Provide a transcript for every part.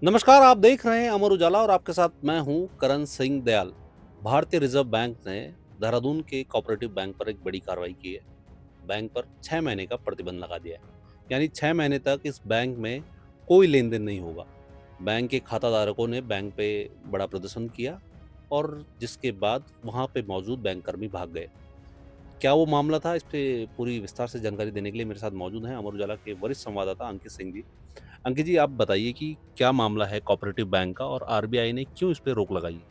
नमस्कार, आप देख रहे हैं अमर उजाला और आपके साथ मैं हूं करण सिंह दयाल। भारतीय रिजर्व बैंक ने देहरादून के कोऑपरेटिव बैंक पर एक बड़ी कार्रवाई की है। बैंक पर 6 महीने का प्रतिबंध लगा दिया है। यानी 6 महीने तक इस बैंक में कोई लेन-देन नहीं होगा। बैंक के खाताधारकों ने बैंक पे बड़ा प्रदर्शन किया और जिसके बाद वहां पे मौजूद बैंककर्मी भाग गए। क्या वो मामला था? इस पे पूरी विस्तार से जानकारी देने के लिए मेरे साथ मौजूद हैं अमर उजाला के वरिष्ठ संवाददाता अंकित सिंह जी। अंकित जी, आप बताइए कि क्या मामला है कोऑपरेटिव बैंक का और आरबीआई ने क्यों इस पे रोक लगाई है?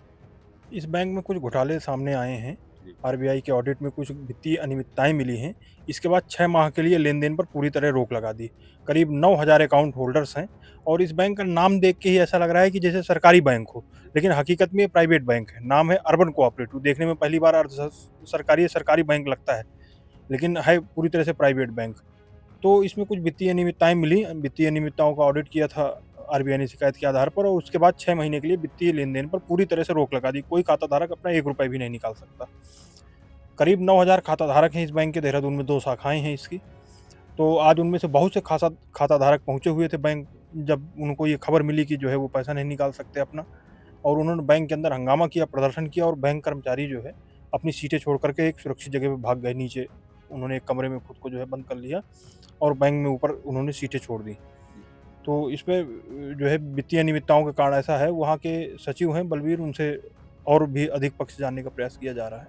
इस बैंक में कुछ घोटाले सामने आए हैं। जी। आरबीआई के ऑडिट में कुछ वित्तीय अनियमितताएँ मिली हैं। इसके बाद 6 माह के लिए लेन-देन पर पूरी तरह रोक लगा दी। करीब 9,000 अकाउंट होल्डर्स हैं और इस बैंक का नाम देख के ही ऐसा लग रहा है कि जैसे सरकारी बैंक हो, लेकिन हकीकत में ये प्राइवेट बैंक है। नाम है अर्बन कोऑपरेटिव। देखने में पहली बार सरकारी बैंक लगता है, लेकिन है पूरी तरह से प्राइवेट बैंक। तो इसमें कुछ वित्तीय अनियमितताएँ मिली। वित्तीय अनियमितताओं का ऑडिट किया था आरबीआई ने शिकायत के आधार पर और उसके बाद 6 महीने के लिए वित्तीय लेन-देन पर पूरी तरह से रोक लगा दी। कोई खाताधारक अपना ₹1 भी नहीं निकाल सकता। करीब 9,000 खाताधारक हैं इस बैंक के, देहरादून में 2 शाखाएँ हैं इसकी। तो आज उनमें से बहुत से खासा खाताधारक पहुँचे हुए थे बैंक, जब उनको ये खबर मिली कि जो है वो पैसा नहीं निकाल सकते अपना, और उन्होंने बैंक के अंदर हंगामा किया, प्रदर्शन किया और बैंक कर्मचारी जो है अपनी सीटें छोड़ कर के एक सुरक्षित जगह पे भाग गए नीचे। उन्होंने एक कमरे में खुद को जो है बंद कर लिया और बैंक में ऊपर उन्होंने सीटें छोड़ दी। तो इसमें जो है वित्तीय अनियमितताओं के कारण ऐसा है। वहाँ के सचिव हैं बलवीर, उनसे और भी अधिक पक्ष जानने का प्रयास किया जा रहा है।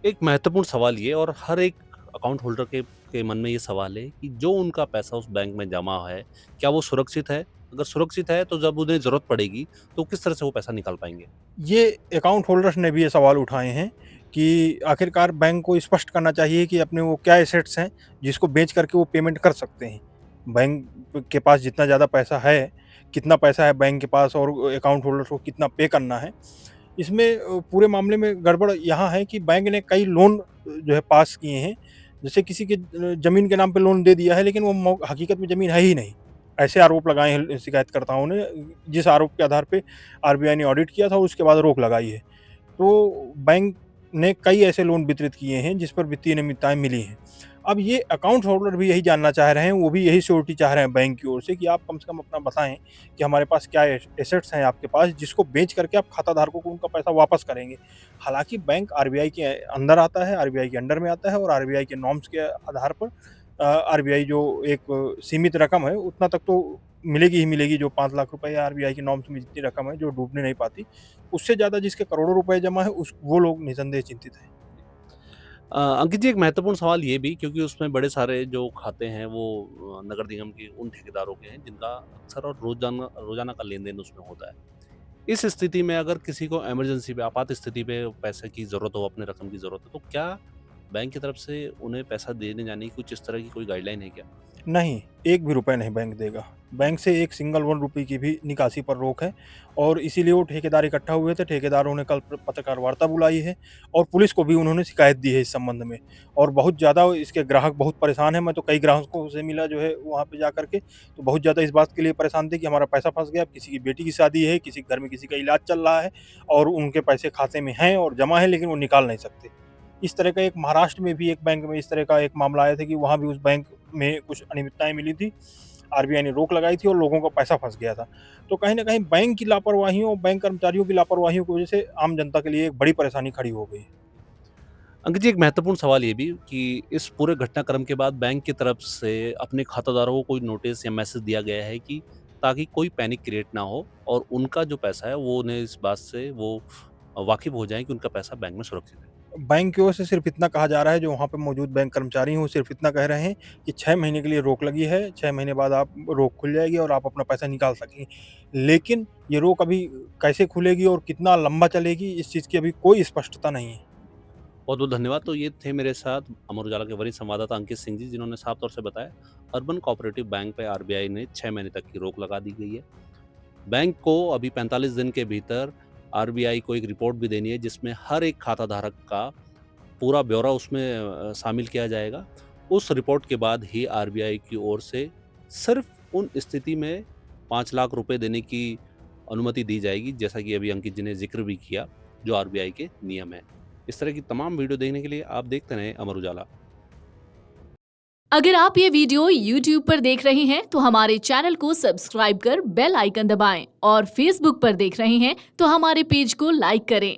एक महत्वपूर्ण सवाल ये और हर एक अकाउंट होल्डर के मन में ये सवाल है कि जो उनका पैसा उस बैंक में जमा है, क्या वो सुरक्षित है? अगर सुरक्षित है तो जब उन्हें ज़रूरत पड़ेगी, तो किस तरह से वो पैसा निकाल पाएँगे? ये अकाउंट होल्डर्स ने भी ये सवाल उठाए हैं कि आखिरकार बैंक को स्पष्ट करना चाहिए कि अपने वो क्या एसेट्स हैं, जिसको बेच करके वो पेमेंट कर सकते हैं। बैंक के पास जितना ज़्यादा पैसा है, कितना पैसा है बैंक के पास और अकाउंट होल्डर्स को कितना पे करना है। इसमें पूरे मामले में गड़बड़ यहाँ है कि बैंक ने कई लोन जो है पास किए हैं। जैसे किसी के ज़मीन के नाम पे लोन दे दिया है, लेकिन वो हकीकत में ज़मीन है ही नहीं। ऐसे आरोप लगाए हैं शिकायतकर्ताओं ने, जिस आरोप के आधार पे आरबीआई ने ऑडिट किया था और उसके बाद रोक लगाई है। तो बैंक ने कई ऐसे लोन वितरित किए हैं जिस पर वित्तीय अनियमितताएँ मिली हैं। अब ये अकाउंट होल्डर भी यही जानना चाह रहे हैं, वो भी यही श्योरिटी चाह रहे हैं बैंक की ओर से कि आप कम से कम अपना बताएँ कि हमारे पास क्या एसेट्स हैं आपके पास, जिसको बेच करके आप खाताधारकों को उनका पैसा वापस करेंगे। हालाँकि बैंक आरबीआई के अंदर आता है, आरबीआई के अंडर में आता है और आरबीआई के नॉर्म्स के आधार पर आरबीआई जो एक सीमित रकम है, उतना तक तो मिलेगी ही मिलेगी। जो 5 लाख रुपए आरबीआई की नॉर्म्स में जितनी रकम है, जो डूबने नहीं पाती, उससे ज़्यादा जिसके करोड़ों रुपए जमा है, उस वो लोग निसंदेह चिंतित हैं। अंकित जी, एक महत्वपूर्ण सवाल ये भी क्योंकि उसमें बड़े सारे जो खाते हैं वो नगर निगम के उन ठेकेदारों के हैं जिनका अक्सर और रोज़ाना रोज़ाना का लेन-देन उसमें होता है। इस स्थिति में अगर किसी को इमरजेंसी पे आपात स्थिति पे पैसे की ज़रूरत हो, अपने रकम की ज़रूरत हो, तो क्या बैंक की तरफ से उन्हें पैसा देने जाने की कुछ इस तरह की कोई गाइडलाइन है क्या? नहीं, एक भी रुपए नहीं बैंक देगा। बैंक से एक सिंगल ₹1 की भी निकासी पर रोक है और इसीलिए वो ठेकेदार इकट्ठा हुए थे। ठेकेदारों ने कल पत्रकार वार्ता बुलाई है और पुलिस को भी उन्होंने शिकायत दी है इस संबंध में, और बहुत ज़्यादा इसके ग्राहक बहुत परेशान हैं। मैं तो कई ग्राहकों से मिला जो है वहाँ पे जा कर के, तो बहुत ज़्यादा इस बात के लिए परेशान थे कि हमारा पैसा फँस गया। अब किसी की बेटी की शादी है, किसी के घर में किसी का इलाज चल रहा है और उनके पैसे खाते में हैं और जमा हैं, लेकिन वो निकाल नहीं सकते। इस तरह का एक महाराष्ट्र में भी एक बैंक में इस तरह का एक मामला आया था कि वहाँ भी उस बैंक में कुछ अनियमितताएँ मिली थी। आरबीआई ने रोक लगाई थी और लोगों का पैसा फँस गया था। तो कहीं न कहीं बैंक की लापरवाहियों और बैंक कर्मचारियों की लापरवाहियों की वज़ह से आम जनता के लिए एक बड़ी परेशानी खड़ी हो गई है। अंकित जी, एक महत्वपूर्ण सवाल ये भी कि इस पूरे घटनाक्रम के बाद बैंक की तरफ से अपने खातादारों को कोई नोटिस या मैसेज दिया गया है कि ताकि कोई पैनिक क्रिएट ना हो और उनका जो पैसा है वो उन्हें इस बात से वो वाकिफ़ हो जाएँ कि उनका पैसा बैंक में सुरक्षित है। बैंक की ओर से सिर्फ़ इतना कहा जा रहा है, जो वहाँ पे मौजूद बैंक कर्मचारी हैं, वो सिर्फ़ इतना कह रहे हैं कि 6 महीने के लिए रोक लगी है, 6 महीने बाद आप रोक खुल जाएगी और आप अपना पैसा निकाल सकेंगे। लेकिन ये रोक अभी कैसे खुलेगी और कितना लंबा चलेगी, इस चीज़ की अभी कोई स्पष्टता नहीं है। बहुत-बहुत धन्यवाद। तो ये थे मेरे साथ अमर उजाला के वरिष्ठ संवाददाता अंकित सिंह जी, जिन्होंने साफ तौर से बताया, अर्बन कोऑपरेटिव बैंक पे आरबीआई ने 6 महीने तक की रोक लगा दी गई है। बैंक को अभी 45 दिन के भीतर आरबीआई को एक रिपोर्ट भी देनी है, जिसमें हर एक खाताधारक का पूरा ब्यौरा उसमें शामिल किया जाएगा। उस रिपोर्ट के बाद ही आरबीआई की ओर से सिर्फ़ उन स्थिति में 5 लाख रुपए देने की अनुमति दी जाएगी, जैसा कि अभी अंकित जी ने ज़िक्र भी किया, जो आरबीआई के नियम हैं। इस तरह की तमाम वीडियो देखने के लिए आप देखते रहें अमर उजाला। अगर आप ये वीडियो YouTube पर देख रहे हैं तो हमारे चैनल को सब्सक्राइब कर बेल आइकन दबाएं और Facebook पर देख रहे हैं तो हमारे पेज को लाइक करें।